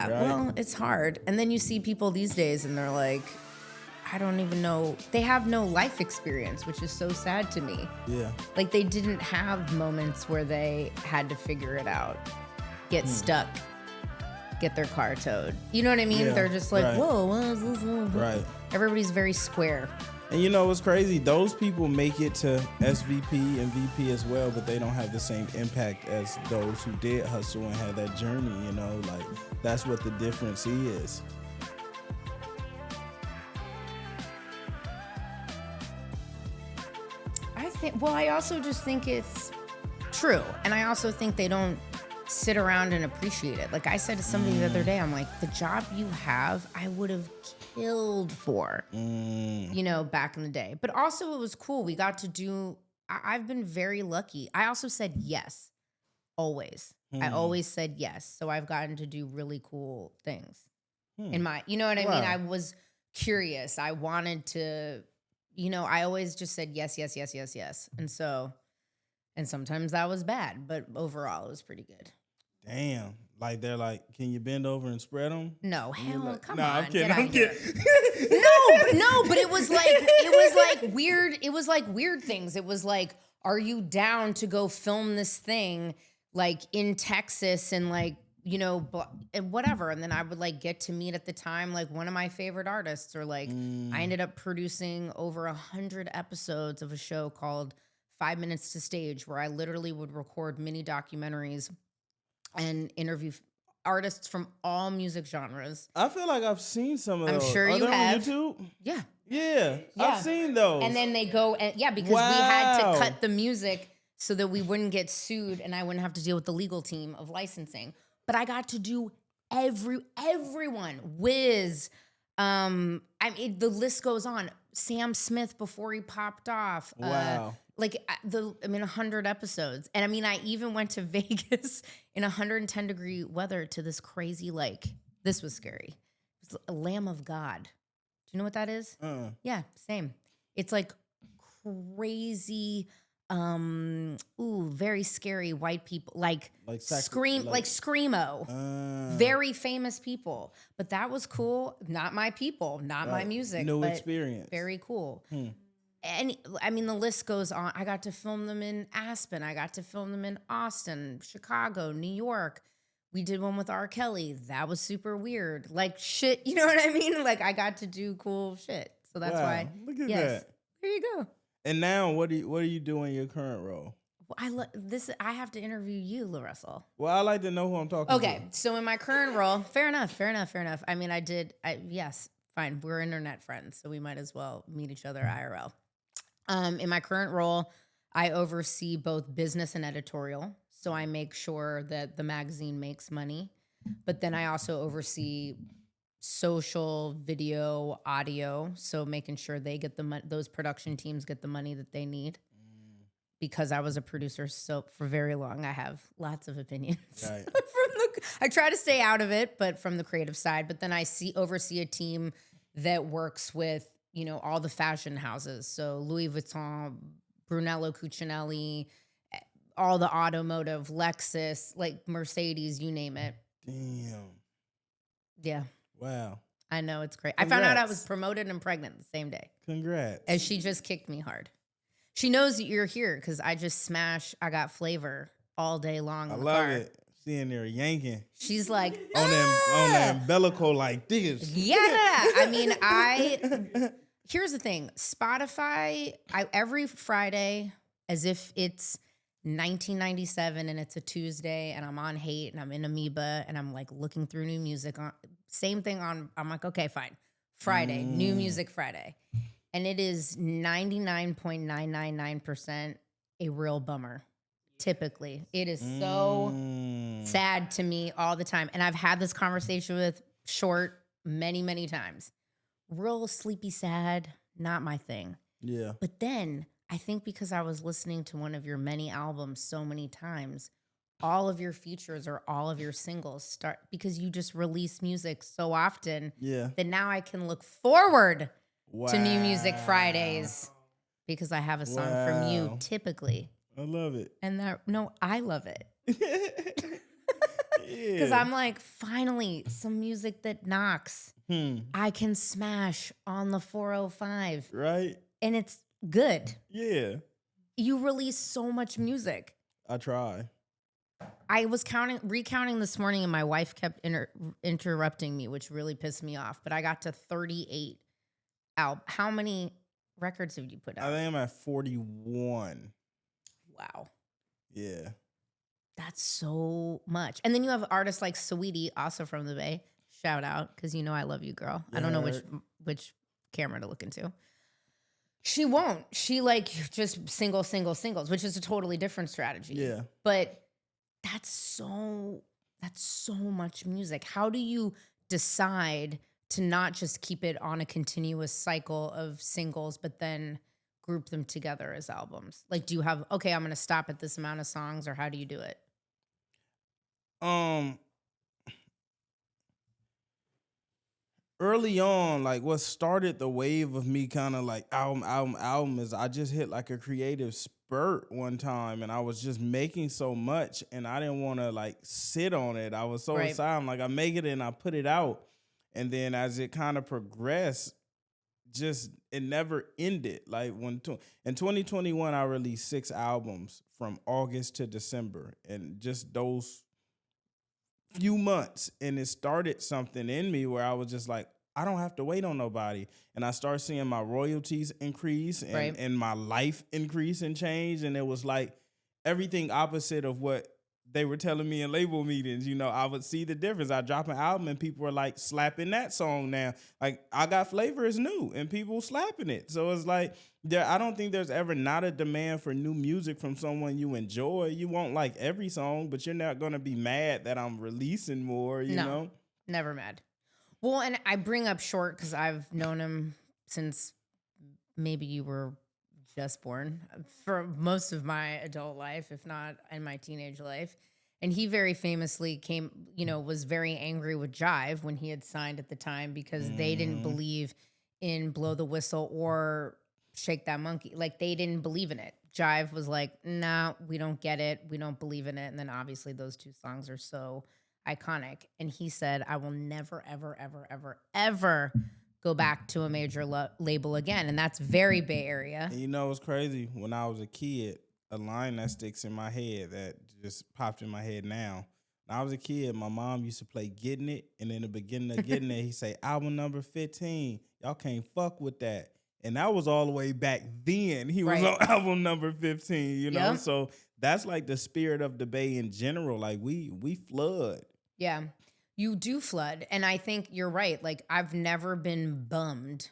Right? Well, it's hard. And then you see people these days and they're like, I don't even know. They have no life experience, which is so sad to me. Yeah. Like they didn't have moments where they had to figure it out, get stuck, get their car towed. You know what I mean? Yeah, They're just like, right. whoa, what is this? Right. Everybody's very square. And you know what's crazy? Those people make it to SVP and VP as well, but they don't have the same impact as those who did hustle and had that journey, you know? Like, that's what the difference is. I also just think it's true. And I also think they don't sit around and appreciate it. Like I said to somebody the other day, I'm like, the job you have, I would have killed for, you know, back in the day. But also it was cool. We got to do, I've been very lucky. I also said yes, always. I always said yes. So I've gotten to do really cool things in my, you know what I mean? I was curious. I wanted to, you know, I always just said yes, yes, yes, yes, yes. And so, and sometimes that was bad, but overall it was pretty good. Damn. Like, they're like, can you bend over and spread them? No, hell, like, come nah, on. I'm kidding. Get out I'm of here. kidding. No, but it was like weird. It was like weird things. It was like, are you down to go film this thing like in Texas and like, you know, and whatever. And then I would like get to meet at the time, like one of my favorite artists, or like I ended up producing over 100 episodes of a show called 5 Minutes to Stage, where I literally would record mini documentaries and interview artists from all music genres. I feel like I've seen some of those. I'm sure Are you they have. on YouTube? Yeah. Yeah, I've seen those. And then they go, and because we had to cut the music so that we wouldn't get sued and I wouldn't have to deal with the legal team of licensing. But I got to do everyone. Wiz, I mean, the list goes on. Sam Smith before he popped off. Wow. 100 episodes. And I mean, I even went to Vegas in 110 degree weather to this crazy, like, this was scary. It was a Lamb of God. Do you know what that is? Yeah, same. It's like crazy, very scary white people, like Screamo, very famous people. But that was cool. Not my people, not my music. New but experience. Very cool. And I mean, the list goes on. I got to film them in Aspen. I got to film them in Austin, Chicago, New York. We did one with R. Kelly. That was super weird. Like shit, you know what I mean? Like I got to do cool shit. So that's why. Look at that. There you go. And now, what do you do in your current role? Well, I have to interview you, LaRussell. Well, I like to know who I'm talking to. Okay, so in my current role, fair enough. I mean, yes, fine. We're internet friends, so we might as well meet each other IRL. In my current role, I oversee both business and editorial. So I make sure that the magazine makes money. But then I also oversee social, video, audio. So making sure they get those production teams get the money that they need. Because I was a producer so for very long, I have lots of opinions. Right. I try to stay out of it, but from the creative side. But then I oversee a team that works with, you know, all the fashion houses. So Louis Vuitton, Brunello Cucinelli, all the automotive, Lexus, like Mercedes, you name it. Damn. Yeah. Wow. I know, it's great. Congrats. I found out I was promoted and pregnant the same day. Congrats. And she just kicked me hard. She knows that you're here because I got flavor all day long. I in the love car. it. Seeing her yanking. She's like, on the umbilical like this. Yeah. I mean, here's the thing. Spotify, every Friday, as if it's 1997 and it's a Tuesday and I'm on Hate and I'm in Amoeba and I'm like looking through new music. Same thing I'm like, okay, fine. Friday, new music Friday. And it is 99.999% a real bummer. Typically, it is so sad to me all the time. And I've had this conversation with Short many, many times. Real sleepy, sad, not my thing. Yeah. But then I think because I was listening to one of your many albums so many times, all of your features or all of your singles start because you just release music so often that now I can look forward to New Music Fridays because I have a song from you typically. I love it. And I love it. Because I'm like, finally, some music that knocks. I can smash on the 405. Right? And it's good. Yeah. You release so much music. I try. I was recounting this morning, and my wife kept interrupting me, which really pissed me off. But I got to 38 albums. How many records have you put out? I think I'm at 41. Wow. Yeah. That's so much. And then you have artists like Saweetie, also from the Bay. Shout out, because you know I love you, girl. I don't know which camera to look into. She won't. She like just singles, which is a totally different strategy. Yeah. But that's so much music. How do you decide to not just keep it on a continuous cycle of singles, but then group them together as albums? Like, do you have, okay, I'm going to stop at this amount of songs, or how do you do it? Early on, like what started the wave of me kind of like album is I just hit like a creative spurt one time, and I was just making so much, and I didn't want to like sit on it. I was so excited. I'm like, I make it and I put it out. And then as it kind of progressed, just it never ended. Like in 2021, I released 6 albums from August to December, and just those few months, and it started something in me where I was just like, I don't have to wait on nobody. And I started seeing my royalties increase and my life increase and change. And it was like everything opposite of what they were telling me in label meetings. You know, I would see the difference. I drop an album and people are like slapping that song now. Like, I Got Flavor is new and people slapping it. So it's like, I don't think there's ever not a demand for new music from someone you enjoy. You won't like every song, but you're not going to be mad that I'm releasing more, you know? Never mad. Well, and I bring up Short because I've known him since maybe you were just born, for most of my adult life, if not in my teenage life. And he very famously was very angry with Jive when he had signed at the time, because they didn't believe in Blow the Whistle or Shake That Monkey. Like, they didn't believe in it. Jive was like, nah, we don't get it. We don't believe in it. And then obviously those 2 songs are so iconic. And he said, I will never, ever, ever, ever, ever go back to a major label again. And that's very Bay Area. And you know, it's crazy. When I was a kid, a line that sticks in my head that just popped in my head now. When I was a kid, my mom used to play Getting It. And in the beginning of Getting It, he say, album number 15. Y'all can't fuck with that. And that was all the way back then. He was on album number 15, you know? Yep. So that's like the spirit of the Bay in general. Like, we flood. Yeah. You do flood. And I think you're right. Like, I've never been bummed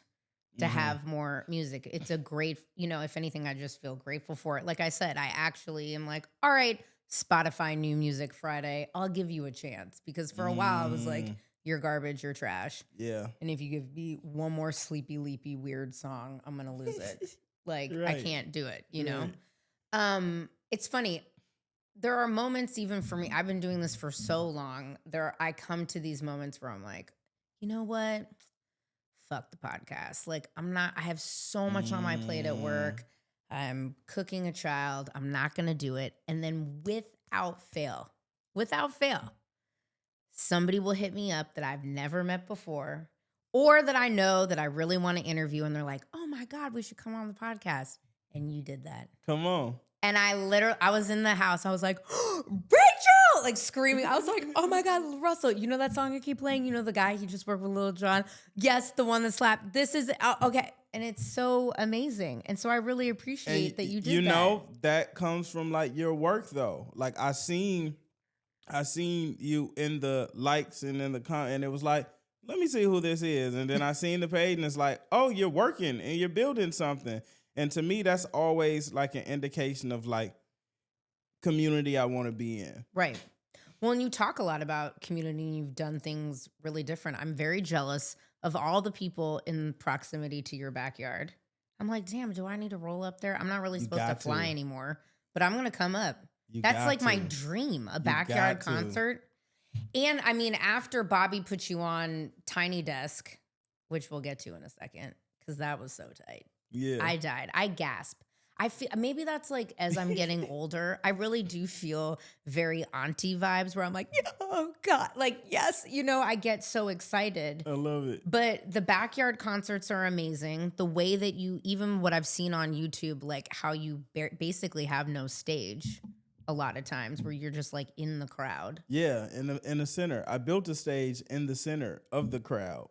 to have more music. It's a great, if anything, I just feel grateful for it. Like I said, I actually am like, all right, Spotify New Music Friday, I'll give you a chance. Because for a while I was like, you're garbage, you're trash. Yeah. And if you give me one more sleepy, leapy, weird song, I'm going to lose it. Like, I can't do it, you know? It's funny. There are moments even for me, I've been doing this for so long. I come to these moments where I'm like, you know what? Fuck the podcast. Like, I have so much on my plate at work. I'm cooking a child. I'm not going to do it. And then without fail, somebody will hit me up that I've never met before, or that I know that I really want to interview. And they're like, oh my God, we should come on the podcast. And you did that. Come on. And I was in the house. I was like, oh, Rachel, like screaming. I was like, oh my God, LaRussell, you know that song I keep playing? You know the guy, he just worked with Lil Jon? Yes, the one that slapped. This is, okay. And it's so amazing. And so I really appreciate that you did that. You know, that comes from like your work though. Like I seen you in the likes and in the comment, and it was like, let me see who this is. And then I seen the page and it's like, oh, you're working and you're building something. And to me, that's always like an indication of like community I want to be in. Right. Well, and you talk a lot about community and you've done things really different. I'm very jealous of all the people in proximity to your backyard. I'm like, damn, do I need to roll up there? I'm not really supposed to fly anymore, but I'm going to come up. That's like my dream, a backyard concert. And I mean, after Bobby put you on Tiny Desk, which we'll get to in a second, because that was so tight. Yeah. I died. I gasped. I feel maybe that's like as I'm getting older, I really do feel very auntie vibes where I'm like, yeah, oh God, like, yes, I get so excited. I love it. But the backyard concerts are amazing. The way that even what I've seen on YouTube, like how you basically have no stage a lot of times where you're just like in the crowd. Yeah, in the center. I built a stage in the center of the crowd.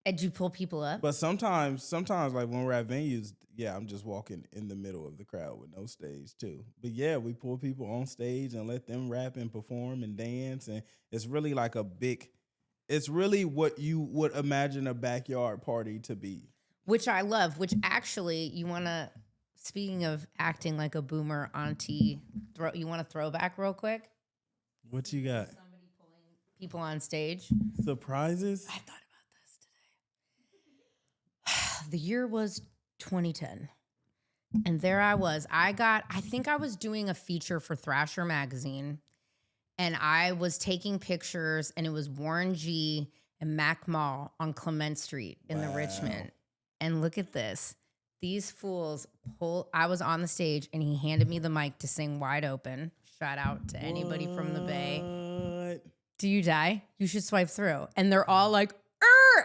And you pull people up? But sometimes like when we're at venues, yeah, I'm just walking in the middle of the crowd with no stage too. But yeah, we pull people on stage and let them rap and perform and dance. And it's really like it's really what you would imagine a backyard party to be. Which I love, which actually speaking of acting like a boomer auntie, you want to throwback real quick? What you got? Somebody pulling people on stage. Surprises? I thought about this today. The year was 2010. And there I was. I think I was doing a feature for Thrasher magazine. And I was taking pictures, and it was Warren G and Mac Mall on Clement Street in the Richmond. And look at this. These fools I was on the stage, and he handed me the mic to sing Wide Open. Shout out to anybody from the Bay. Do you die? You should swipe through. And they're all like,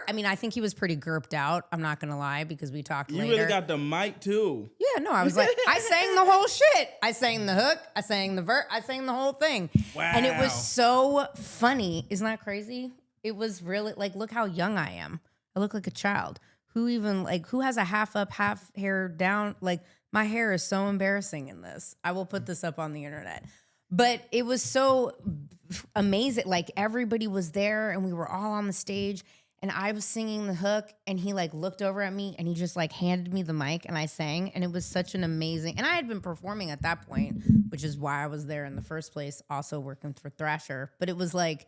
I mean, I think he was pretty gurped out. I'm not going to lie, because we talked later. You really got the mic too. Yeah, no, I was like, I sang the whole shit. I sang the hook. I sang the verse. I sang the whole thing. Wow. And it was so funny. Isn't that crazy? It was really like, look how young I am. I look like a child. Who has a half up, half hair down? Like, my hair is so embarrassing in this. I will put this up on the internet. But it was so amazing. Like, everybody was there, and we were all on the stage. And I was singing the hook, and he like looked over at me, and he just like handed me the mic, and I sang. And it was such an amazing, and I had been performing at that point, which is why I was there in the first place, also working for Thrasher. But it was like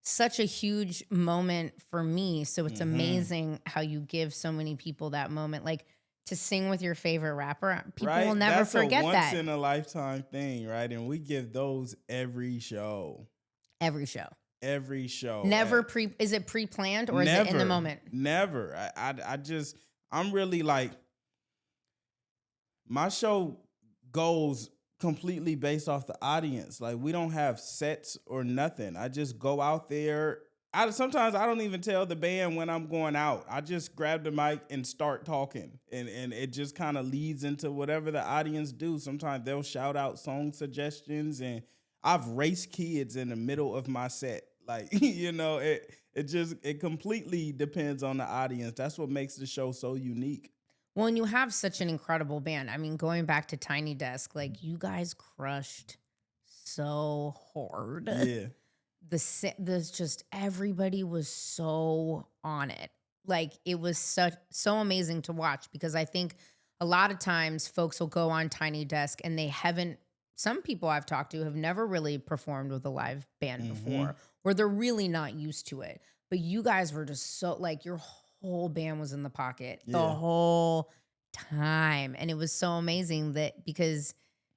such a huge moment for me. So it's amazing how you give so many people that moment, like to sing with your favorite rapper. People will never forget that. That's a once in a lifetime thing, right? And we give those every show. Every show. Every show. Never is it pre-planned, or is it in the moment? Never. I'm really like, my show goes completely based off the audience. Like, we don't have sets or nothing. I just go out there. Sometimes I don't even tell the band when I'm going out. I just grab the mic and start talking. And it just kind of leads into whatever the audience do. Sometimes they'll shout out song suggestions, and I've raced kids in the middle of my set. Like, it completely depends on the audience. That's what makes the show so unique. Well, and you have such an incredible band. I mean, going back to Tiny Desk, like, you guys crushed so hard. Yeah. There's just, everybody was so on it. Like, it was so amazing to watch, because I think a lot of times folks will go on Tiny Desk and they haven't, some people I've talked to have never really performed with a live band before, or they're really not used to it. But you guys were just so, like, your whole band was in the pocket the whole time. And it was so amazing that, because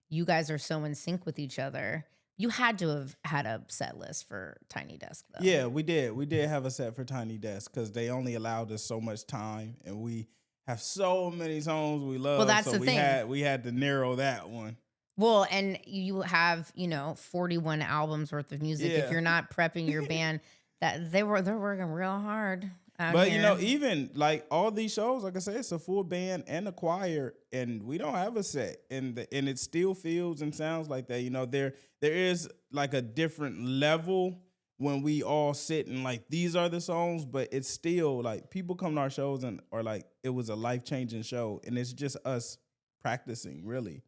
you guys are so in sync with each other, you had to have had a set list for Tiny Desk, though. Yeah, we did. We did have a set for Tiny Desk, because they only allowed us so much time, and we have so many songs we love. Well, that's so the thing. We had to narrow that one. Well, and you have, 41 albums worth of music. Yeah. If you're not prepping your band, they're working real hard. But even like all these shows, like I said, it's a full band and a choir, and we don't have a set, and it still feels and sounds like that. There is like a different level when we all sit and like, these are the songs, but it's still like, people come to our shows and are like, it was a life-changing show, and it's just us practicing, really.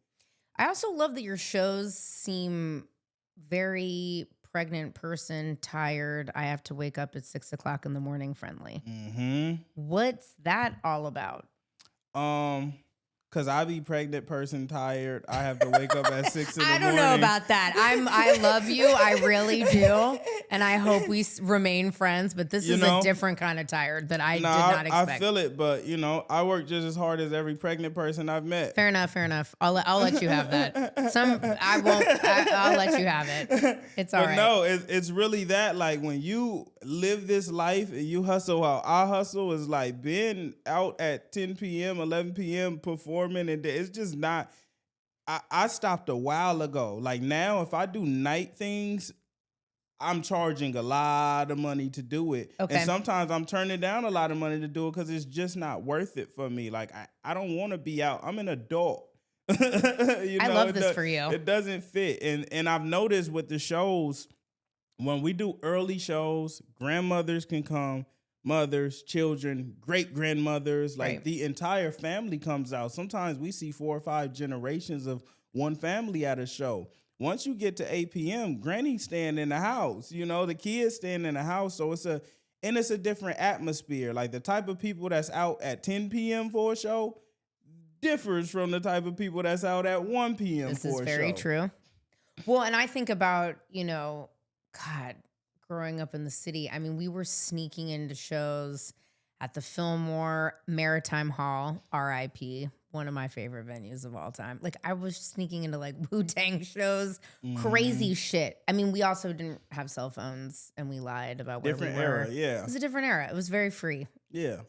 I also love that your shows seem very pregnant person, tired, I have to wake up at 6 o'clock in the morning friendly. What's that all about? Because I be pregnant person, tired. I have to wake up at 6 in the morning. I don't know about that. I love you. I really do. And I hope we remain friends. But this is a different kind of tired that I did not expect. I feel it. But, I work just as hard as every pregnant person I've met. Fair enough. I'll let you have that. I won't. I'll let you have it. It's all right. No, it's really that. Like, when you live this life and you hustle how I hustle, is like being out at 10 p.m., 11 p.m., performing performing, and it's just not. I stopped a while ago. Like now, if I do night things, I'm charging a lot of money to do it. Okay. And sometimes I'm turning down a lot of money to do it because it's just not worth it for me. Like I don't want to be out. I'm an adult. I love this for you. It doesn't fit. And I've noticed with the shows, when we do early shows, grandmothers can come, mothers, children, great grandmothers, like Right. the entire family comes out. Sometimes we see 4 or 5 generations of one family at a show. Once you get to 8 p.m., granny's staying in the house, the kids staying in the house. So it's a different atmosphere. Like the type of people that's out at 10 p.m. for a show differs from the type of people that's out at 1 p.m. This for is a show. very true. Well, and I think about, God, growing up in the city. I mean, we were sneaking into shows at the Fillmore Maritime Hall, RIP, one of my favorite venues of all time. Like I was sneaking into like Wu-Tang shows, crazy shit. I mean, we also didn't have cell phones and we lied about where Different we were. era, yeah. It was a different era. It was very free. Yeah.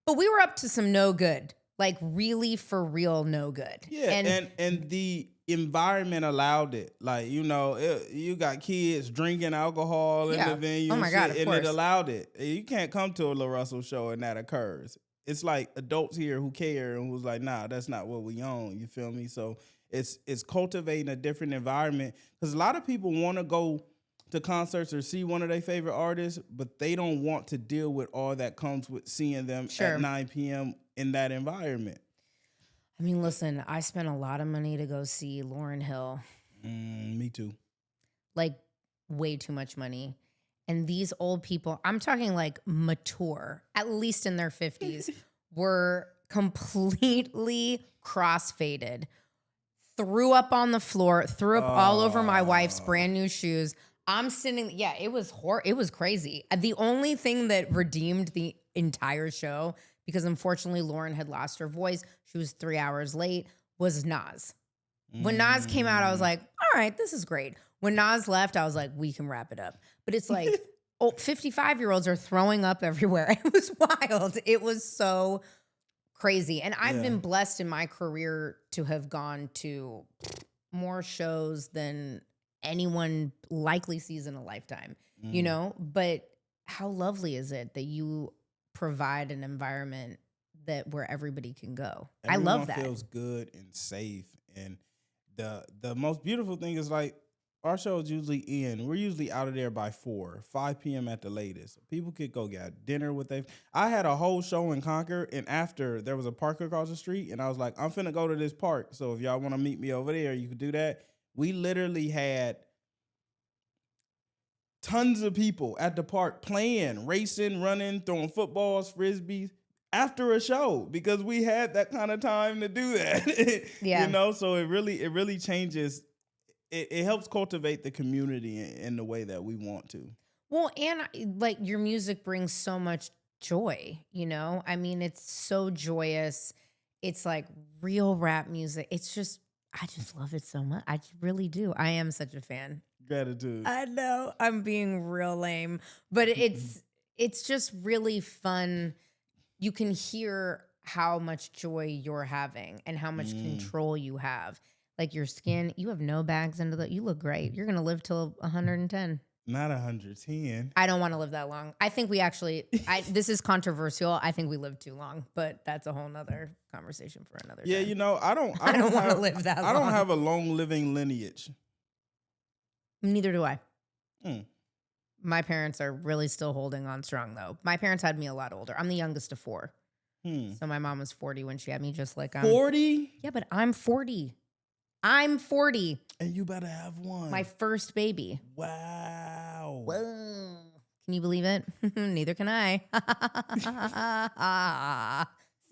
But we were up to some no good, like really for real no good. Yeah, and the environment allowed it. Like, you got kids drinking alcohol in the venue. Oh my God, of and course. it allowed it. You can't come to a LaRussell show and that occurs. It's like adults here who care and who's like, nah, that's not what we own. You feel me? So it's cultivating a different environment because a lot of people want to go to concerts or see one of their favorite artists, but they don't want to deal with all that comes with seeing them at 9 p.m. in that environment. I mean, listen, I spent a lot of money to go see Lauryn Hill. Me too. Like way too much money. And these old people, I'm talking like mature, at least in their 50s, were completely crossfaded, threw up on the floor, threw up all over my wife's brand new shoes. I'm sitting, it was it was crazy. The only thing that redeemed the entire show, because unfortunately Lauren had lost her voice, she was 3 hours late, was Nas. When Nas came out, I was like, all right, this is great. When Nas left, I was like, we can wrap it up. But it's like, 55-year-olds are throwing up everywhere. It was wild. It was so crazy. And I've been blessed in my career to have gone to more shows than anyone likely sees in a lifetime, But how lovely is it that you provide an environment where everybody can go? Everyone I love that. Feels good and safe. And the most beautiful thing is like our shows usually end. We're usually out of there by 5 p.m. at the latest. People could go get dinner with they. I had a whole show in Concord, and after there was a park across the street, and I was like, I'm finna go to this park. So if y'all want to meet me over there, you could do that. We literally had tons of people at the park playing, racing, running, throwing footballs, frisbees after a show because we had that kind of time to do that. So it really changes. It helps cultivate the community in the way that we want to. Well, and like your music brings so much joy, I mean, it's so joyous. It's like real rap music. I just love it so much. I really do. I am such a fan. Gratitude. I know I'm being real lame, but it's just really fun. You can hear how much joy you're having and how much control you have. Like your skin, you have no bags under you look great. You're going to live till 110. Not 110. I don't want to live that long. I think we actually, this is controversial. I think we live too long, but that's a whole nother conversation for another time. I don't want to live that long. I don't have a long living lineage. Neither do I. My parents are really still holding on strong, though. My parents had me a lot older. I'm the youngest of 4. So my mom was 40 when she had me, just like I'm. 40? Yeah, but I'm 40. I'm 40. And you better have one. My first baby. Wow. Whoa. Can you believe it? Neither can I.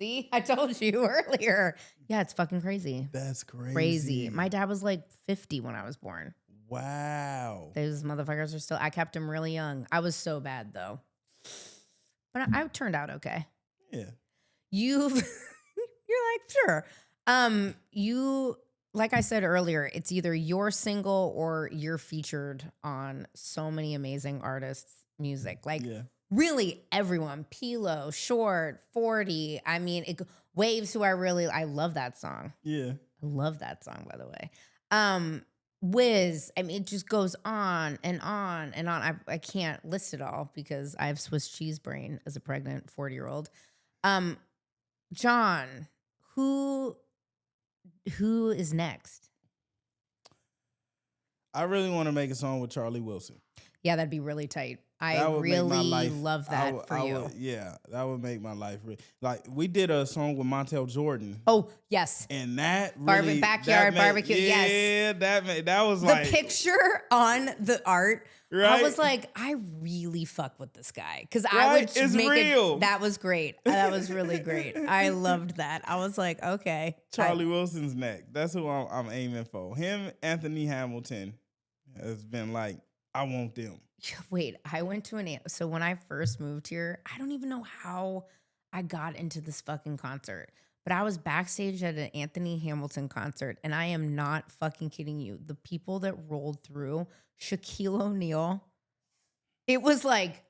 See, I told you earlier. Yeah, it's fucking crazy. That's crazy. Crazy. My dad was like 50 when I was born. Wow. Those motherfuckers are still, I kept him really young. I was so bad though. But I turned out okay. Yeah. You're like, sure. Like I said earlier, it's either you're single or you're featured on so many amazing artists' music. Like really everyone. Pilo, Short, 40. I mean, Waves, who I love that song. Yeah. I love that song, by the way. Wiz, I mean, it just goes on and on and on. I can't list it all because I have Swiss cheese brain as a pregnant 40-year-old. John, who is next? I really want to make a song with Charlie Wilson. Yeah, that'd be really tight. I really love that for you. Yeah, that would make my life like we did a song with Montel Jordan. Oh, yes. And that really backyard barbecue. Yeah, yes. that was the like picture on the art. Right? I was like, I really fuck with this guy because I would it's make real. it. That was great. That was really great. I loved that. I was like, okay. Charlie Wilson's neck. That's who I'm aiming for. Him, Anthony Hamilton has been like, I want them. Wait, I went to so when I first moved here, I don't even know how I got into this fucking concert, but I was backstage at an Anthony Hamilton concert, and I am not fucking kidding you. The people that rolled through, Shaquille O'Neal, it was like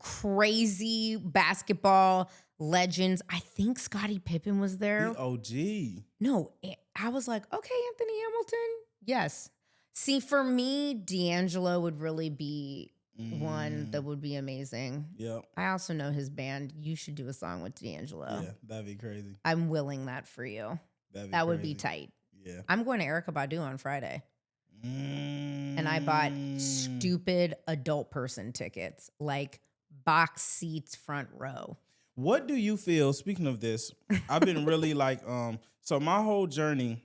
crazy basketball legends. I think Scottie Pippen was there. The OG. No, I was like, okay, Anthony Hamilton, yes. See, for me, D'Angelo would really be one that would be amazing. Yep. I also know his band. You should do a song with D'Angelo. Yeah, that'd be crazy. I'm willing that for you. That would be tight. Yeah. I'm going to Erykah Badu on Friday. And I bought stupid adult person tickets, like box seats front row. What do you feel, speaking of this, I've been really like, so my whole journey,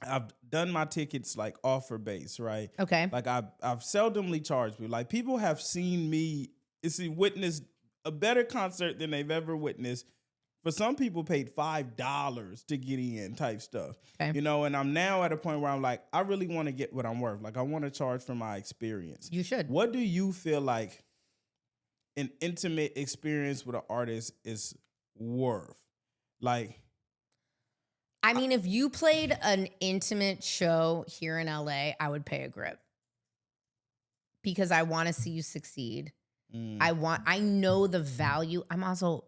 I've done my tickets like offer based, right? Okay. Like I've seldomly charged people. Like people have seen me witness a better concert than they've ever witnessed. For some people paid $5 to get in type stuff. Okay. You know, and I'm now at a point where I'm like, I really want to get what I'm worth. Like I want to charge for my experience. You should. What do you feel like an intimate experience with an artist is worth? Like, I mean, if you played an intimate show here in LA, I would pay a grip because I want to see you succeed. I know the value. I'm also,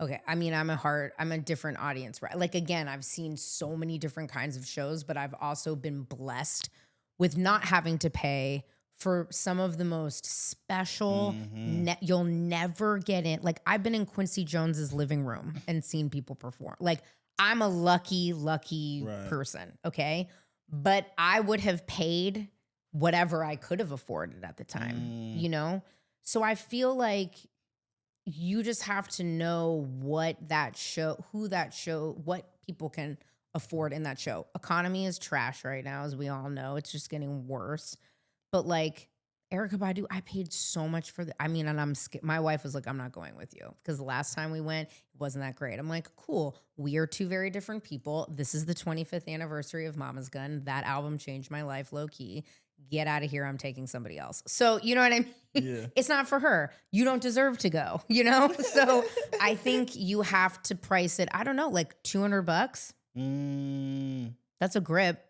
okay. I mean, I'm a different audience, right? Like, again, I've seen so many different kinds of shows, but I've also been blessed with not having to pay for some of the most special, you'll never get in. Like, I've been in Quincy Jones's living room and seen people perform. Like, I'm a lucky person, okay? But I would have paid whatever I could have afforded at the time, you know? So I feel like you just have to know what people can afford in that show. Economy is trash right now, as we all know. It's just getting worse. But like, Erykah Badu, I paid so much for and my wife was like, I'm not going with you because the last time we went, it wasn't that great. I'm like, cool. We are two very different people. This is the 25th anniversary of Mama's Gun. That album changed my life low key. Get out of here. I'm taking somebody else. So, you know what I mean? Yeah. It's not for her. You don't deserve to go, you know? So I think you have to price it, I don't know, like $200. That's a grip.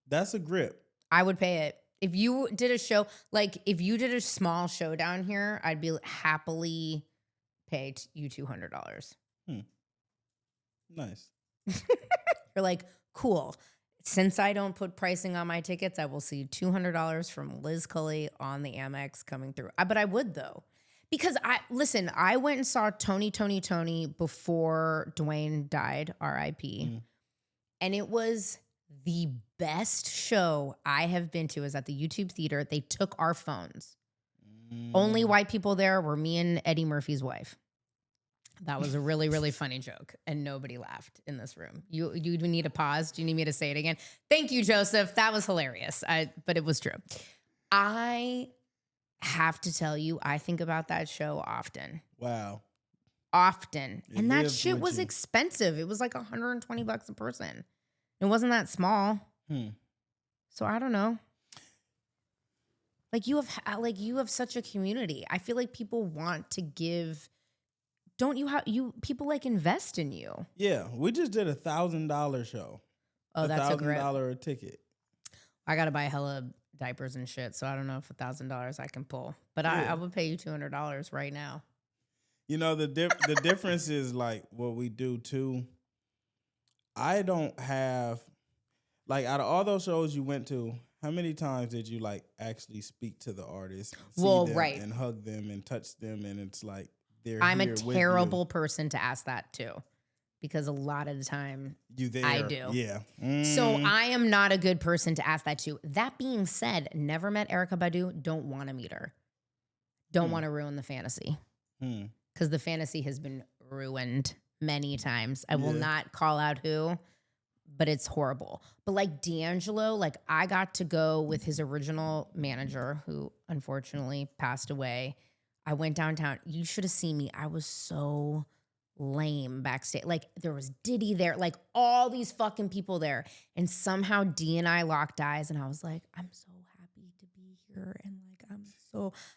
That's a grip. I would pay it. If you did a show, like if you did a small show down here, I'd be happily pay you $200. Nice. You're like, cool. Since I don't put pricing on my tickets, I will see $200 from Liz Cully on the Amex coming through. But I would though, because I went and saw Tony before Dwayne died, R.I.P. And it was the best show I have been to is at the YouTube Theater. They took our phones. Only white people there were me and Eddie Murphy's wife. That was a really, really funny joke, and nobody laughed in this room. You need a pause? Do you need me to say it again? Thank you, Joseph. That was hilarious, but it was true. I have to tell you, I think about that show often. Wow. Often. And that shit was expensive. It was like $120 a person. It wasn't that small. So I don't know. Like you have such a community. I feel like people want to give. Don't you people like invest in you? Yeah, we just did $1,000 show. Oh, that's a grip. $1,000 ticket. I gotta buy hella diapers and shit, so I don't know if $1,000 I can pull. But Yeah. I would pay you $200 right now. You know, the difference is like what we do too. I don't have like out of all those shows you went to, how many times did you like actually speak to the artist, see Well, them right. and hug them and touch them, and it's like they're I'm a here with terrible person to ask that too, because a lot of the time you there. I do. Yeah. So I am not a good person to ask that to. That being said, never met Erykah Badu. Don't want to meet her. Don't want to ruin the fantasy, because the fantasy has been ruined many times. I will not call out who, but it's horrible. But like D'Angelo, like I got to go with his original manager, who unfortunately passed away. I went downtown. You should have seen me. I was so lame backstage. Like there was Diddy there, like all these fucking people there. And somehow D and I locked eyes, and I was like, I'm so happy to be here. And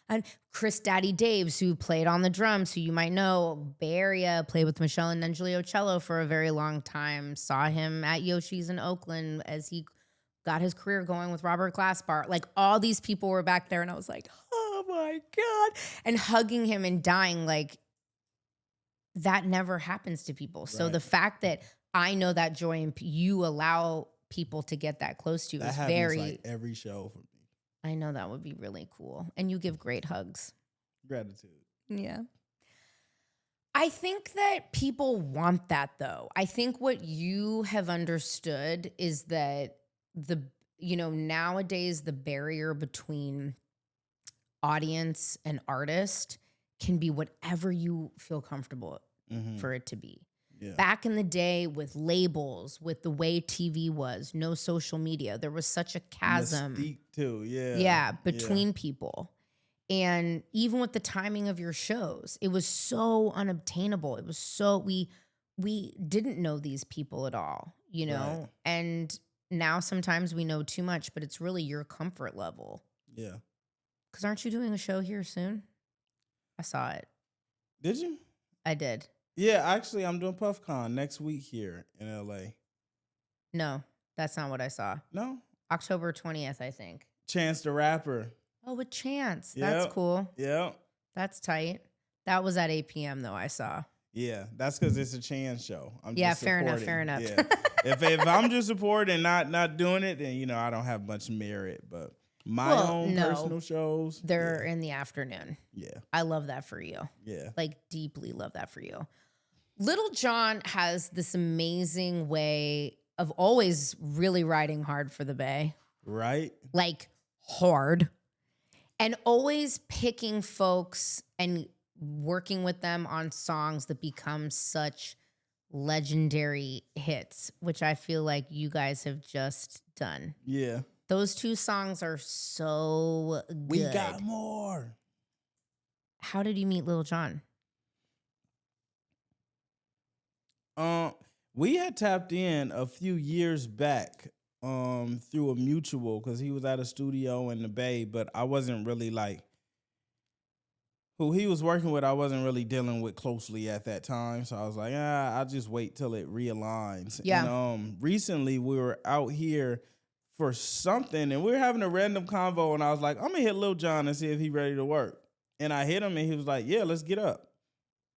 and Chris Daddy Daves, who played on the drums, who you might know, Bay Area, played with Michelle and Angelo Cello for a very long time. Saw him at Yoshi's in Oakland as he got his career going with Robert Glasper. Like all these people were back there, and I was like, oh my God. And hugging him and dying, like that never happens to people. So the fact that I know that joy and you allow people to get that close to you is very like every show for me. I know that would be really cool. And you give great hugs. Gratitude. Yeah. I think that people want that though. I think what you have understood is that nowadays the barrier between audience and artist can be whatever you feel comfortable for it to be. Yeah. Back in the day with labels, with the way TV was, no social media, there was such a chasm. Mystique too, between people. And even with the timing of your shows, it was so unobtainable. It was so, we didn't know these people at all, you know? Right. And now sometimes we know too much, but it's really your comfort level. Yeah. Because aren't you doing a show here soon? I saw it. Did you? I did. Yeah, actually, I'm doing PuffCon next week here in LA. No, that's not what I saw. No? October 20th, I think. Chance the Rapper. Oh, with Chance. That's cool. Yeah. That's tight. That was at 8 p.m. though, I saw. Yeah, that's because it's a Chance show. I'm just fair enough. Yeah. if I'm just supporting and not doing it, then, I don't have much merit. But my own personal shows. They're in the afternoon. Yeah. I love that for you. Yeah. Like, deeply love that for you. Little John has this amazing way of always really riding hard for the Bay. Right. Like, hard. And always picking folks and working with them on songs that become such legendary hits, which I feel like you guys have just done. Yeah. Those two songs are so good. We got more. How did you meet Lil Jon? We had tapped in a few years back through a mutual because he was at a studio in the Bay, but I wasn't really like who he was working with. I wasn't really dealing with closely at that time, so I was like, I'll just wait till it realigns. Yeah. And recently we were out here for something, and we were having a random convo, and I was like, I'm gonna hit Lil Jon and see if he's ready to work. And I hit him, and he was like, yeah, let's get up.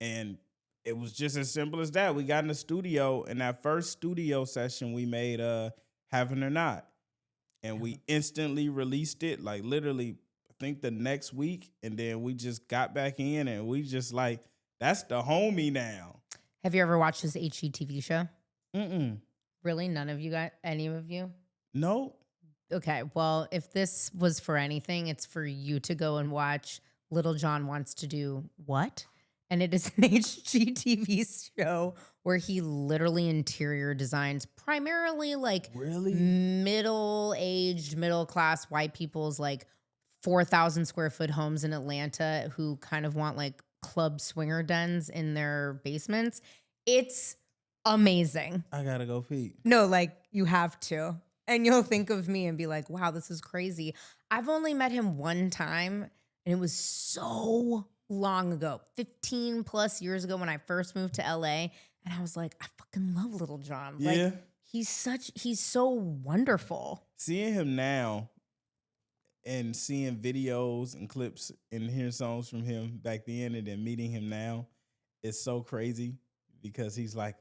And it was just as simple as that. We got in the studio, and that first studio session we made, Having or Not. And we instantly released it, like literally, I think the next week. And then we just got back in, and we just like, that's the homie now. Have you ever watched this HGTV show? Mm-mm. Really? None of you got any of you? No. Okay. Well, if this was for anything, it's for you to go and watch Little John Wants to Do What? And it is an HGTV show where he literally interior designs primarily like middle-aged, middle-class white people's like 4,000 square foot homes in Atlanta who kind of want like club swinger dens in their basements. It's amazing. I gotta go peep. No, like you have to. And you'll think of me and be like, wow, this is crazy. I've only met him one time, and it was so long ago, 15 plus years ago when I first moved to LA. And I was like, I fucking love Little John. Yeah. Like, he's so wonderful. Seeing him now, and seeing videos and clips and hearing songs from him back then and then meeting him now is so crazy because he's like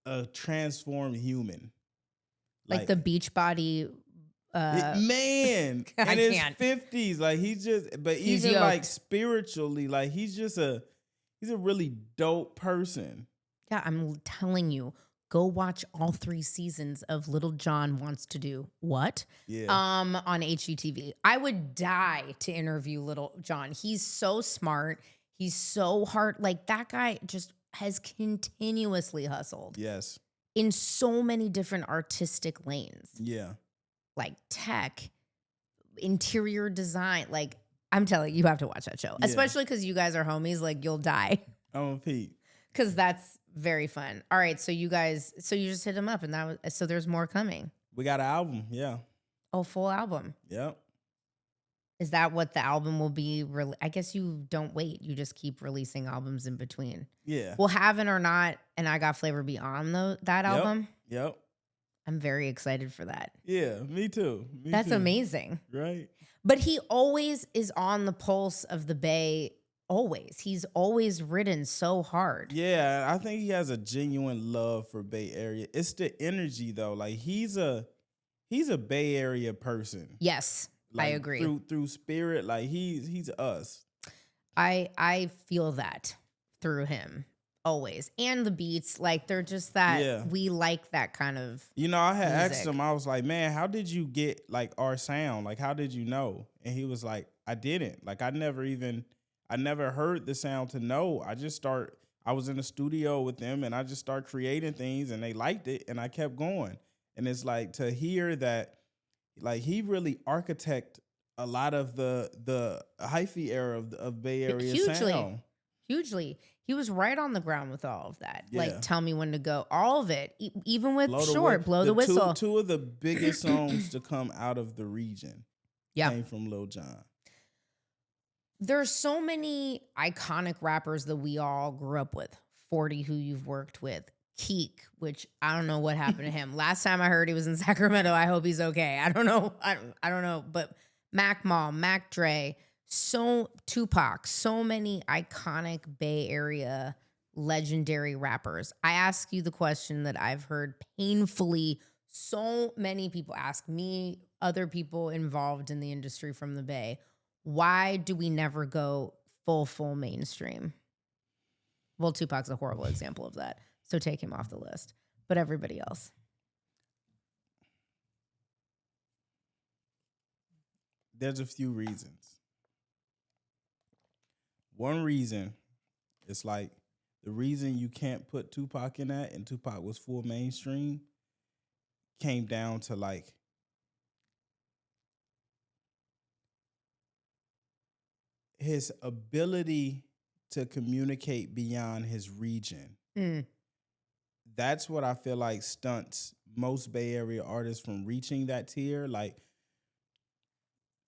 a transformed human. Like the Beachbody. Man, I in his can't. 50s, like he's just, but He's even like yoked. spiritually, like he's a really dope person. Yeah, I'm telling you, go watch all 3 seasons of Little John Wants to Do What? Yeah. On HGTV. I would die to interview Little John. He's so smart. He's so hard. Like that guy just has continuously hustled Yes. in so many different artistic lanes, Yeah. like tech, interior design. Like I'm telling you, you have to watch that show, Yeah. especially because you guys are homies. Like you'll die I'm a Pete. because that's very fun. All right, so you just hit him up, and so there's more coming. We got an album. Yeah. Oh, full album. Yep. Is that what the album will be? I guess you don't wait. You just keep releasing albums in between. Yeah. Will Having or Not and I Got Flavor be on that album? Yep. I'm very excited for that. Yeah, me too. That's amazing. Right. But he always is on the pulse of the Bay. Always. He's always ridden so hard. Yeah, I think he has a genuine love for Bay Area. It's the energy though. Like he's a Bay Area person. Yes, Like, I agree. Through spirit, like he's us. I feel that through him always. And the beats, like they're just that Yeah. we like that kind of You know, I had asked music. him, I was like, man, how did you get like our sound? Like, how did you know? And he was like, I didn't. Like, I never heard the sound to know. I was in the studio with them and I just started creating things and they liked it and I kept going. And it's like to hear that, like he really architect a lot of the hyphy era of Bay Area Hugely. sound. Hugely. He was right on the ground with all of that. Yeah. Like, Tell Me When to Go. All of it. Even with Blow the Whistle. Two of the biggest songs to come out of the region came from Lil Jon. There's so many iconic rappers that we all grew up with. 40, who you've worked with. Keek, which I don't know what happened to him. Last time I heard he was in Sacramento. I hope he's okay. I don't know. I don't know. But Mac Mall, Mac Dre, Tupac, so many iconic Bay Area legendary rappers. I ask you the question that I've heard painfully so many people ask me, other people involved in the industry from the Bay. Why do we never go full mainstream? Well, Tupac's a horrible example of that, so take him off the list. But everybody else. There's a few reasons. One reason is like the reason you can't put Tupac in that and Tupac was full mainstream came down to like his ability to communicate beyond his region. That's what I feel like stunts most Bay Area artists from reaching that tier. Like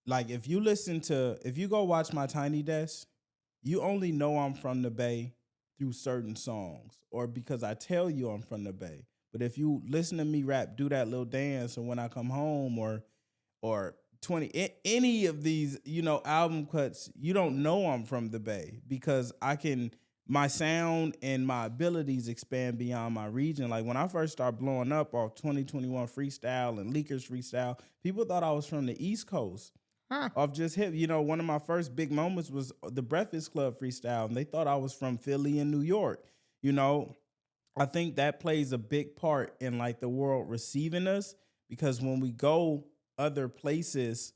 if you go watch my Tiny Desk, you only know I'm from the Bay through certain songs or because I tell you I'm from the Bay. But if you listen to me rap, Do That Little Dance, or When I Come Home, or 20, any of these, album cuts, you don't know I'm from the Bay because my sound and my abilities expand beyond my region. Like when I first started blowing up off 2021 Freestyle and Leakers Freestyle, people thought I was from the East Coast. Off just hip. One of my first big moments was the Breakfast Club Freestyle, and they thought I was from Philly and New York. I think that plays a big part in like the world receiving us because when we go other places,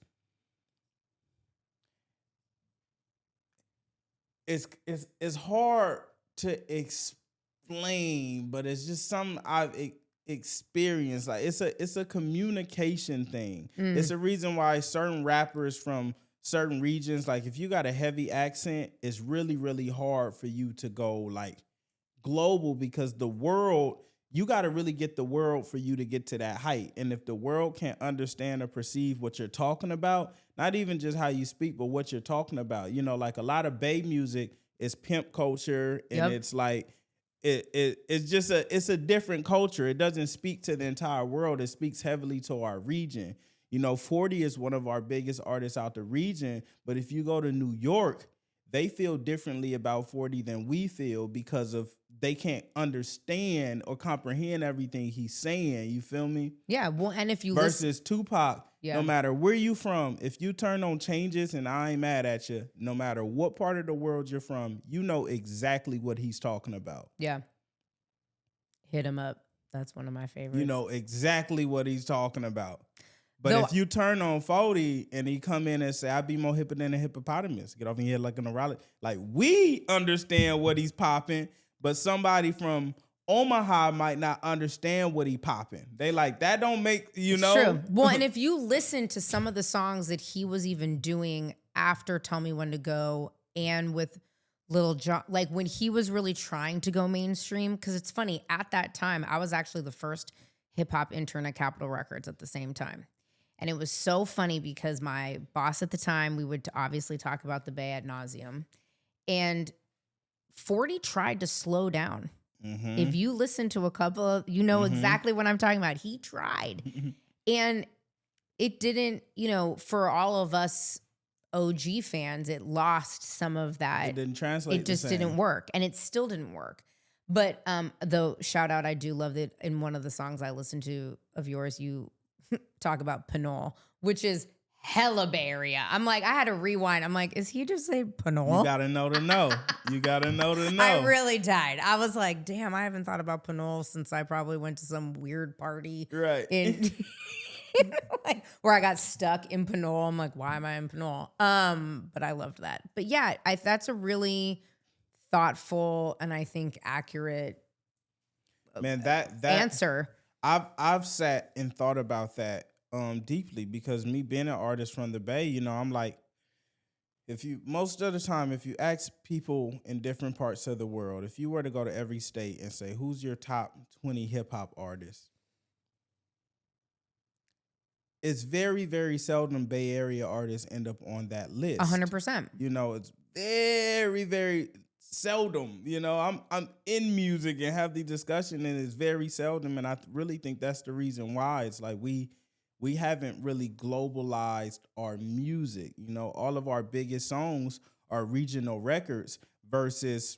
it's hard to explain, but it's just something I've experienced. Like it's a communication thing. It's a reason why certain rappers from certain regions, like if you got a heavy accent, it's really, really hard for you to go like global because the world, you got to really get the world for you to get to that height. And if the world can't understand or perceive what you're talking about, not even just how you speak, but what you're talking about, like a lot of Bay music is pimp culture and it's like, it's a different culture. It doesn't speak to the entire world. It speaks heavily to our region. 40 is one of our biggest artists out the region, but if you go to New York, they feel differently about 40 than we feel because of they can't understand or comprehend everything he's saying. You feel me? Yeah. Well, and if you Versus Tupac, Yeah. no matter where you from, if you turn on Changes and I Ain't Mad at You, no matter what part of the world you're from, you know exactly what he's talking about. Yeah. Hit him up. That's one of my favorites. You know exactly what he's talking about. But if you turn on 40 and he come in and say, I be more hipper than a hippopotamus, get off in here like a neurologist. Like, we understand what he's popping, but somebody from Omaha might not understand what he popping. They like, that don't make, It's true. Well, and if you listen to some of the songs that he was even doing after Tell Me When to Go and with Lil Jon, like when he was really trying to go mainstream, because it's funny, at that time, I was actually the first hip hop intern at Capitol Records at the same time. And it was so funny because my boss at the time, we would obviously talk about the Bay ad nauseum. And 40 tried to slow down. Mm-hmm. If you listen to a couple of, exactly what I'm talking about. He tried. And it didn't, for all of us OG fans, it lost some of that. It didn't translate. It just didn't work. And it still didn't work. But though, shout out, I do love that in one of the songs I listened to of yours, you talk about Pinole, which is hella Bay Area. I'm like, I had to rewind. I'm like, is he just saying Pinole? You gotta know to know. You gotta know to know. I really died. I was like, damn, I haven't thought about Pinole since I probably went to some weird party. Right. In like, where I got stuck in Pinole. I'm like, why am I in Pinole? But I loved that. But yeah, that's a really thoughtful and I think accurate that answer. I've sat and thought about that deeply because me being an artist from the Bay, I'm like, most of the time, if you ask people in different parts of the world, if you were to go to every state and say, who's your top 20 hip hop artists? It's very, very seldom Bay Area artists end up on that list. 100%. It's very, very seldom. I'm in music and have the discussion, and it's very seldom. And I really think that's the reason why. It's like we haven't really globalized our music. All of our biggest songs are regional records versus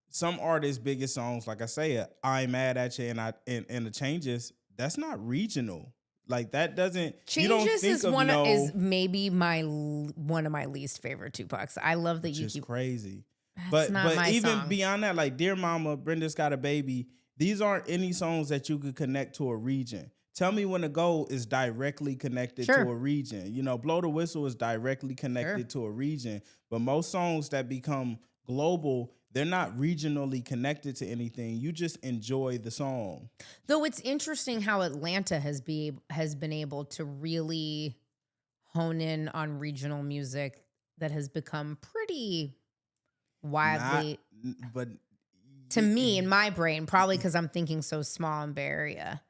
some artists' biggest songs. Like I say, I Ain't Mad at You and the Changes. That's not regional. Like that doesn't. Changes you don't think is of is maybe one of my least favorite Tupacs. I love that you keep crazy. That's not my even song. Beyond that, like Dear Mama, Brenda's Got a Baby. These aren't any songs that you could connect to a region. Tell Me When to Go is directly connected to a region. Blow the Whistle is directly connected to a region. But most songs that become global, they're not regionally connected to anything. You just enjoy the song. Though it's interesting how Atlanta has been able to really hone in on regional music that has become pretty widely. But to me, in my brain, probably because I'm thinking so small in Bay Area.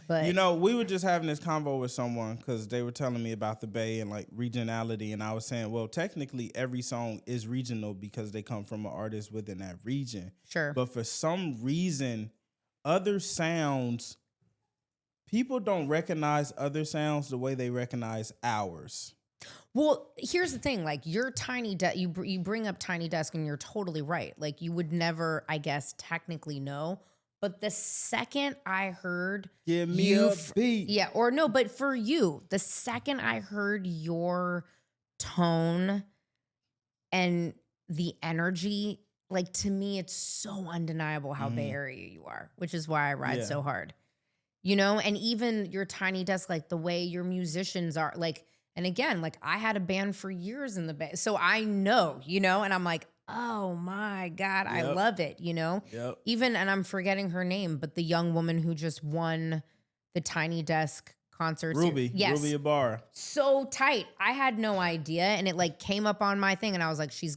But we were just having this convo with someone because they were telling me about the Bay and like regionality, and I was saying, well, technically every song is regional because they come from an artist within that region. Sure. But for some reason, other sounds, people don't recognize other sounds the way they recognize ours. Well, here's the thing. Like your Tiny Desk, you bring up Tiny Desk, and you're totally right. Like you would never, I guess, technically know. But the second I heard Give me a beat. Yeah, or no, but for you, the second I heard your tone and the energy, like to me, it's so undeniable how Bay Area you are, which is why I ride so hard. And even your Tiny Desk, like the way your musicians are, like, and again, like I had a band for years in the Bay. So I know, and I'm like, oh my God, I love it, Yep. Even, and I'm forgetting her name, but the young woman who just won the Tiny Desk concert. Ruby. Yes. Ruby Ibarra. So tight. I had no idea. And it like came up on my thing and I was like, she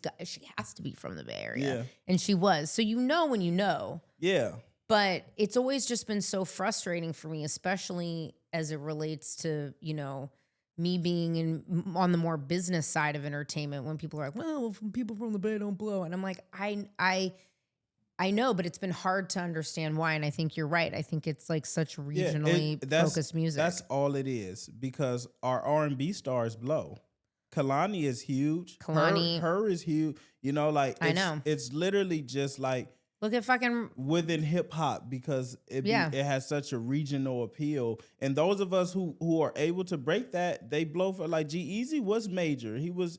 has to be from the Bay Area. Yeah. And she was. So when you know. Yeah. But it's always just been so frustrating for me, especially as it relates to, me being on the more business side of entertainment when people are like, well, people from the Bay don't blow. And I'm like, I I know, but it's been hard to understand why. And I think you're right. I think it's like such Yeah, regionally focused music. that's all it is because our R&B stars blow. Kalani is huge. Kalani, Her is huge. You know, like I know. it's literally just like Look at fucking within hip hop because Yeah. it has such a regional appeal. And those of us who are able to break that, they blow for like G-Eazy was major. He was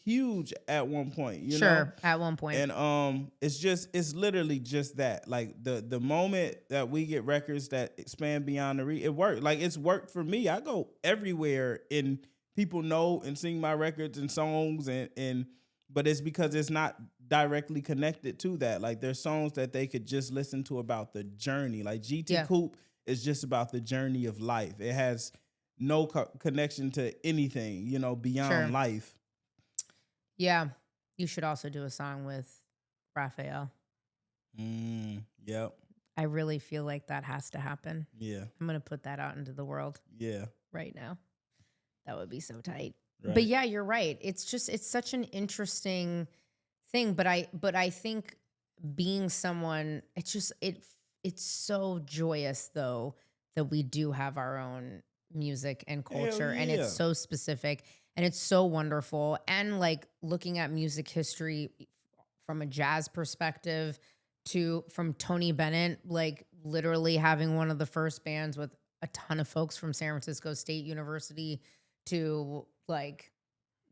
huge at one point, you know. Sure, at one point. And it's literally just that. Like the moment that we get records that expand beyond the it worked. Like it's worked for me. I go everywhere and people know and sing my records and songs and but it's because it's not directly connected to that. Like there's songs that they could just listen to about the journey. Like GT Coupe is just about the journey of life. It has no connection to anything, you know, beyond life. Yeah. You should also do a song with Raphael. Yep. I really feel like that has to happen. Yeah. I'm going to put that out into the world. Yeah. Right now. That would be so tight. Right. But yeah, you're right. It's such an interesting thing. But I think being someone, it's so joyous though that we do have our own music and culture, and it's so specific and it's so wonderful. And like looking at music history from a jazz perspective from Tony Bennett, like literally having one of the first bands with a ton of folks from San Francisco State University to like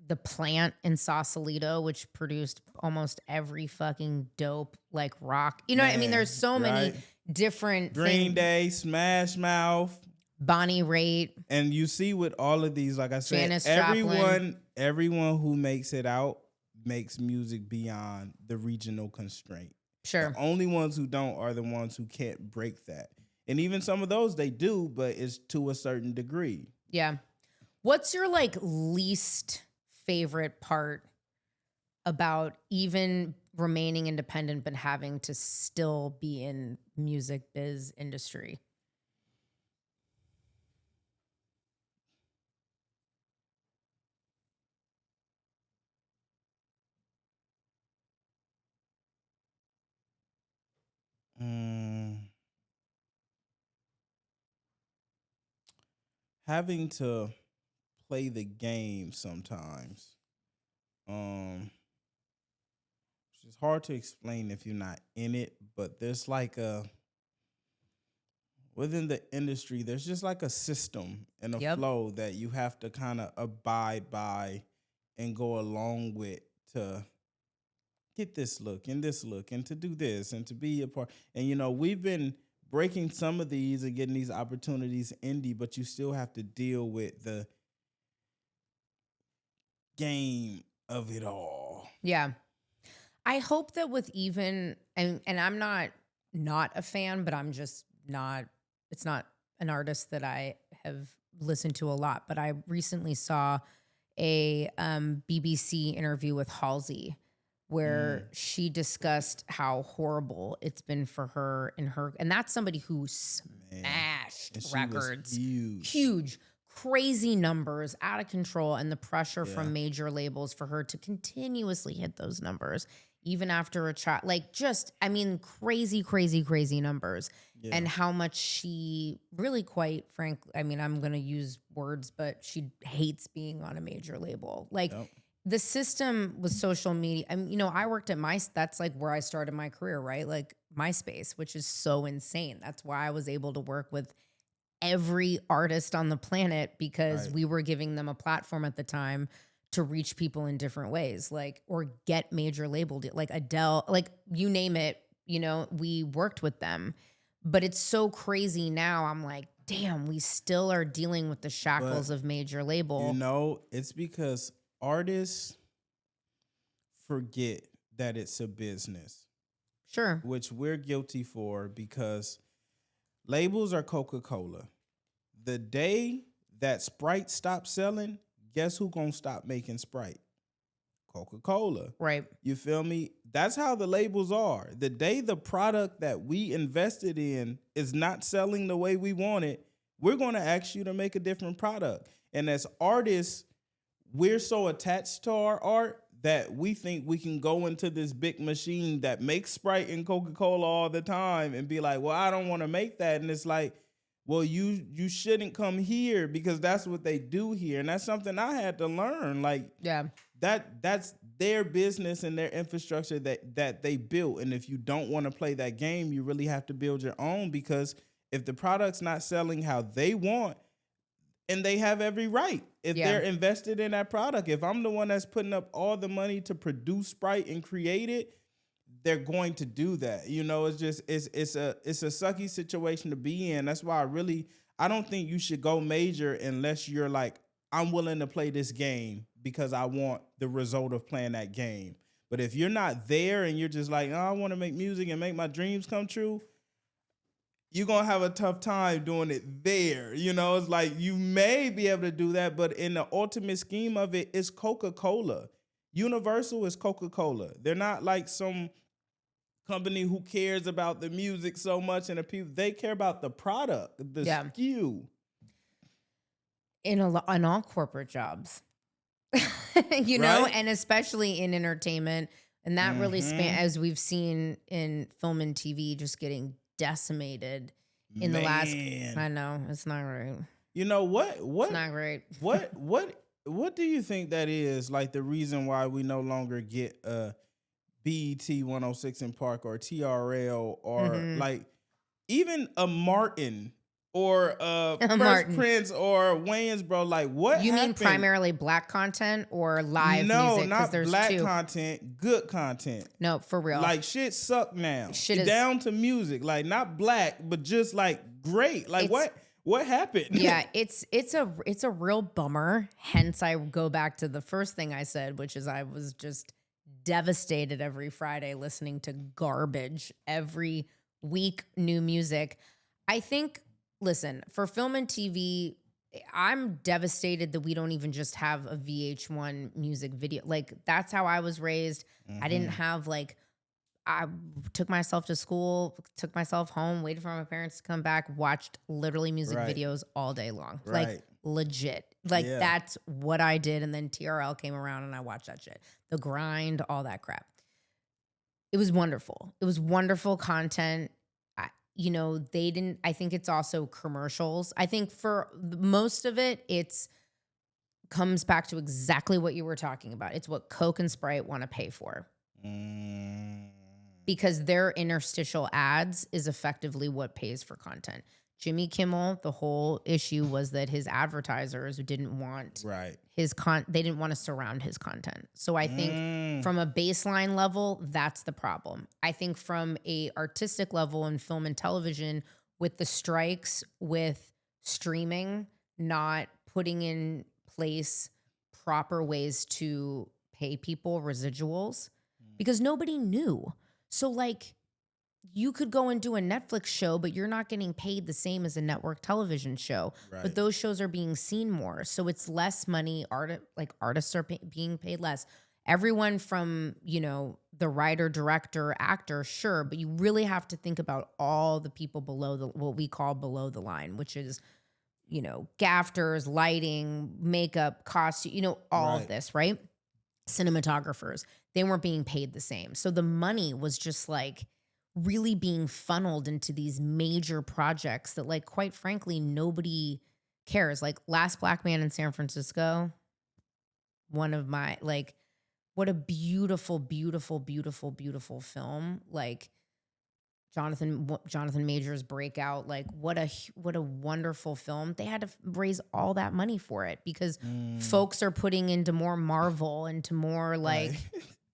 the Plant in Sausalito, which produced almost every fucking dope like rock. You know what I mean? There's so many different Green Day, Smash Mouth, Bonnie Raitt. And you see with all of these, like I said, Janis Joplin. everyone who makes it out makes music beyond the regional constraint. Sure. The only ones who don't are the ones who can't break that. And even some of those they do, but it's to a certain degree. Yeah. What's your like least favorite part about even remaining independent but having to still be in music biz industry? Having to play the game sometimes. It's just hard to explain if you're not in it, but there's like within the industry, there's just like a system and a flow that you have to kind of abide by and go along with to get this look and to do this and to be a part. And, you know, we've been breaking some of these and getting these opportunities indie, but you still have to deal with the game of it all. Yeah. I hope that with even, and I'm not a fan, but I'm just not, it's not an artist that I have listened to a lot, but I recently saw a BBC interview with Halsey where she discussed how horrible it's been for her and that's somebody who smashed records, huge, crazy numbers, out of control, and the pressure from major labels for her to continuously hit those numbers, even after a child, like just, I mean, crazy, crazy, crazy numbers. And how much she really, quite frankly, I mean, I'm going to use words, but she hates being on a major label. Like the system with social media, I mean, you know, I worked at that's like where I started my career, right? Like MySpace, which is so insane. That's why I was able to work with every artist on the planet because we were giving them a platform at the time to reach people in different ways, like, or get major label like Adele, like you name it, you know, we worked with them. But it's so crazy now. I'm like, damn, we still are dealing with the shackles of major label. You know, it's because artists forget that it's a business. Sure. Which we're guilty for because labels are Coca-Cola. The day that Sprite stops selling, guess who gonna stop making Sprite? Coca-Cola. Right. You feel me? That's how the labels are. The day the product that we invested in is not selling the way we want it, we're going to ask you to make a different product. And as artists, we're so attached to our art that we think we can go into this big machine that makes Sprite and Coca-Cola all the time and be like, well, I don't want to make that. And it's like, well, you shouldn't come here because that's what they do here. And that's something I had to learn. Like, Yeah. that's their business and their infrastructure that they built. And if you don't want to play that game, you really have to build your own, because if the product's not selling how they want, and they have every right if they're invested in that product. If I'm the one that's putting up all the money to produce Sprite and create it, they're going to do that. You know, it's just it's a sucky situation to be in. That's why I don't think you should go major unless you're like, I'm willing to play this game because I want the result of playing that game. But if you're not there and you're just like, oh, I want to make music and make my dreams come true, you're going to have a tough time doing it there. You know, it's like you may be able to do that, but in the ultimate scheme of it, it's Coca-Cola. Universal is Coca-Cola. They're not like some company who cares about the music so much and the people. They care about the product, the SKU. In all corporate jobs, you know, and especially in entertainment. And that really as we've seen in film and TV, just getting decimated in the last. I know it's not right. You know what? It's not great. What do you think that is? Like the reason why we no longer get BET 106 in Park or TRL or like even a Martin or Fresh Prince or Wayans, bro. Like what? You happened? mean primarily black content or live music? No, not there's black two. content, good content. No, for real. Like shit suck now. Shit is down to music. Like not black, but just like great. Like what happened? Yeah, it's a real bummer. Hence, I go back to the first thing I said, which is I was just devastated every Friday listening to garbage every week, new music. I think, listen, for film and TV, I'm devastated that we don't even just have a VH1 music video. Like, that's how I was raised. I didn't have, like, I took myself to school, took myself home, waited for my parents to come back, watched literally music videos all day long. Like, legit. Like, that's what I did. And then TRL came around and I watched that shit. The Grind, all that crap. It was wonderful. It was wonderful content. You know, they didn't, I think it's also commercials. I think for most of it, it's comes back to exactly what you were talking about. It's what Coke and Sprite want to pay for. Because their interstitial ads is effectively what pays for content. Jimmy Kimmel, the whole issue was that his advertisers didn't want his they didn't want to surround his content. So I think from a baseline level, that's the problem. I think from a artistic level in film and television, with the strikes, with streaming, not putting in place proper ways to pay people residuals, because nobody knew. So like, you could go and do a Netflix show, but you're not getting paid the same as a network television show. But those shows are being seen more. So it's less money. Artists are being paid less. Everyone from, you know, the writer, director, actor, sure. But you really have to think about all the people below what we call below the line, which is, you know, gaffers, lighting, makeup, costume, you know, all of this, right? Cinematographers. They weren't being paid the same. So the money was just like really being funneled into these major projects that, like, quite frankly, nobody cares. Like Last Black Man in San Francisco, one of my, like, what a beautiful, beautiful, beautiful, beautiful film. Like Jonathan Majors breakout. Like what a wonderful film. They had to raise all that money for it because folks are putting into more Marvel, into more like,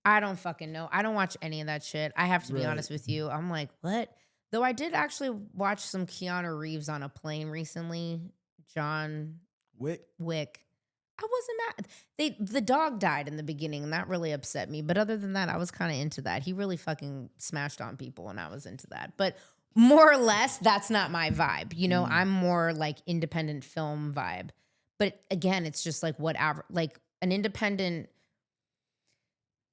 I don't fucking know. I don't watch any of that shit. I have to be honest with you. I'm like, what? Though I did actually watch some Keanu Reeves on a plane recently. John Wick. I wasn't mad. The dog died in the beginning, and that really upset me. But other than that, I was kind of into that. He really fucking smashed on people, and I was into that. But more or less, that's not my vibe. You know, I'm more like independent film vibe. But again, it's just like whatever. Like an independent.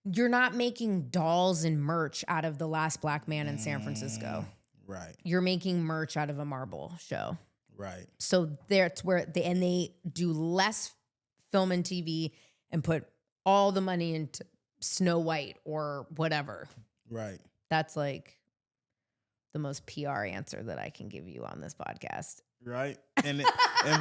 You're not making dolls and merch out of The Last Black Man in San Francisco. Right. You're making merch out of a Marvel show. Right. So that's where they do less film and TV and put all the money into Snow White or whatever. Right. That's like the most PR answer that I can give you on this podcast. Right. And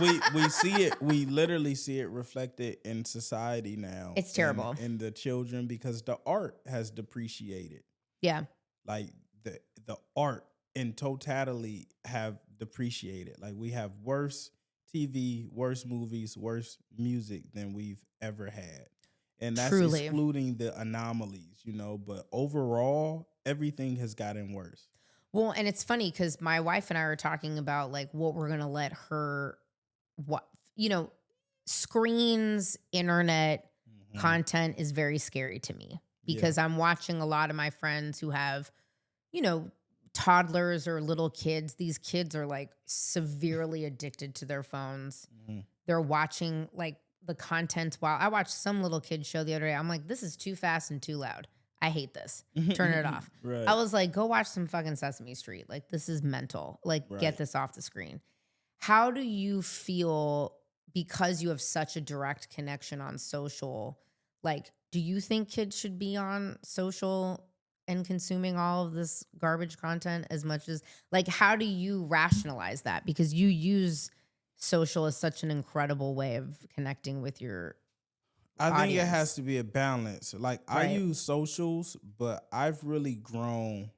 we see it, we literally see it reflected in society now. It's terrible. In the children, because the art has depreciated. Yeah. Like the art in totality have depreciated. Like we have worse TV, worse movies, worse music than we've ever had. And that's Truly. excluding the anomalies, you know, but overall, everything has gotten worse. Well, and it's funny because my wife and I were talking about like what we're going to let her, screens, internet content is very scary to me because I'm watching a lot of my friends who have, toddlers or little kids. These kids are like severely addicted to their phones. They're watching like the content while I watched some little kid show the other day. I'm like, this is too fast and too loud. I hate this. Turn it off. Right. I was like, go watch some fucking Sesame Street. Like, this is mental. Like, get this off the screen. How do you feel because you have such a direct connection on social? Like, do you think kids should be on social and consuming all of this garbage content as much as, like, how do you rationalize that? Because you use social as such an incredible way of connecting with your I think it has to be a balance. Like Right. I use socials, but I've really grown.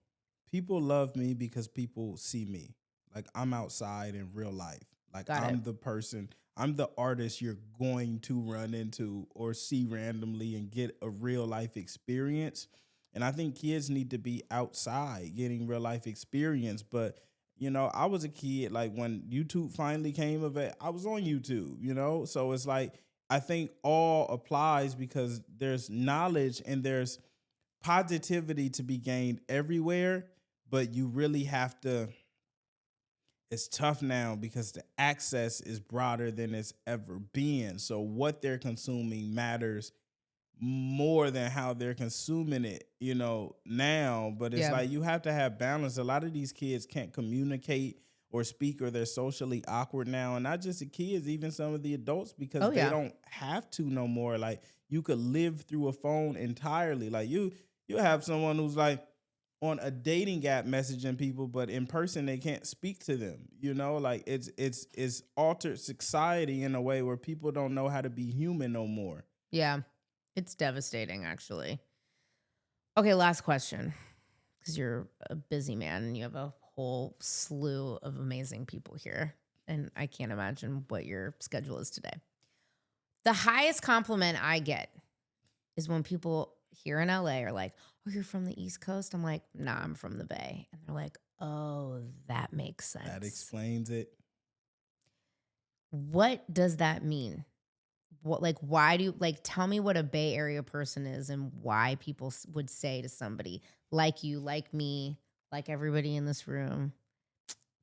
People love me because people see me. Like I'm outside in real life. Like I'm the person, I'm the artist you're going to run into or see randomly and get a real life experience. And I think kids need to be outside getting real life experience. But, I was a kid, like when YouTube finally came of it, I was on YouTube, So it's like, I think all applies because there's knowledge and there's positivity to be gained everywhere, but you really have to, it's tough now because the access is broader than it's ever been. So what they're consuming matters more than how they're consuming it, now. But it's like you have to have balance. A lot of these kids can't communicate or speak, or they're socially awkward now. And not just the kids, even some of the adults, because they don't have to no more. Like you could live through a phone entirely. Like you have someone who's like on a dating app messaging people, but in person they can't speak to them. Like it's altered society in a way where people don't know how to be human no more. Yeah. It's devastating, actually. Okay, last question, because you're a busy man and you have a whole slew of amazing people here, and I can't imagine what your schedule is today. The highest compliment I get is when people here in LA are like, oh, you're from the East Coast? I'm like, nah, I'm from the Bay. And they're like, oh, that makes sense. That explains it. What does that mean? Why do you, tell me what a Bay Area person is and why people would say to somebody like you, like me, like everybody in this room,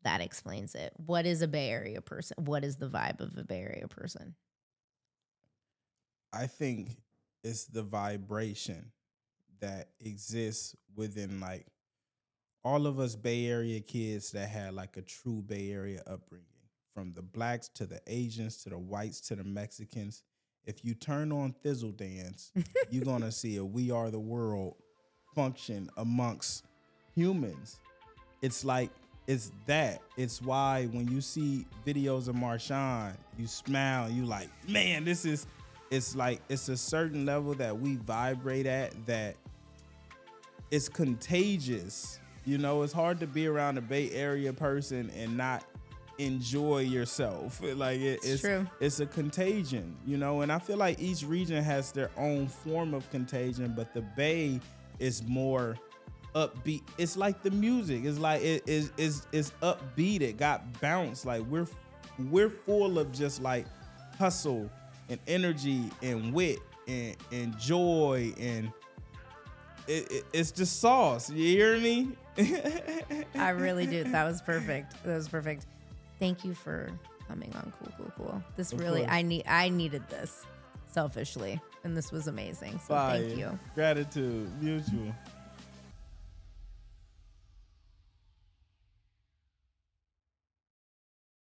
that explains it. What is a Bay Area person? What is the vibe of a Bay Area person? I think it's the vibration that exists within like all of us Bay Area kids that had like a true Bay Area upbringing. From the blacks to the Asians to the whites to the Mexicans. If you turn on Thizzle Dance, you're going to see a We Are the World function amongst humans. It's like, it's that. It's why when you see videos of Marshawn, you smile, you like, man, it's like, it's a certain level that we vibrate at that it's contagious. It's hard to be around a Bay Area person and not enjoy yourself. Like it's true. It's a contagion, and I feel like each region has their own form of contagion, but the Bay is more upbeat. It's like the music. It's like it's upbeat. It got bounce. Like we're full of just like hustle and energy and wit and joy, and it's just sauce. You hear me? I really do. That was perfect. Thank you for coming on Cool. This of really, course. I needed this selfishly, and this was amazing. So Thank you. Gratitude, mutual.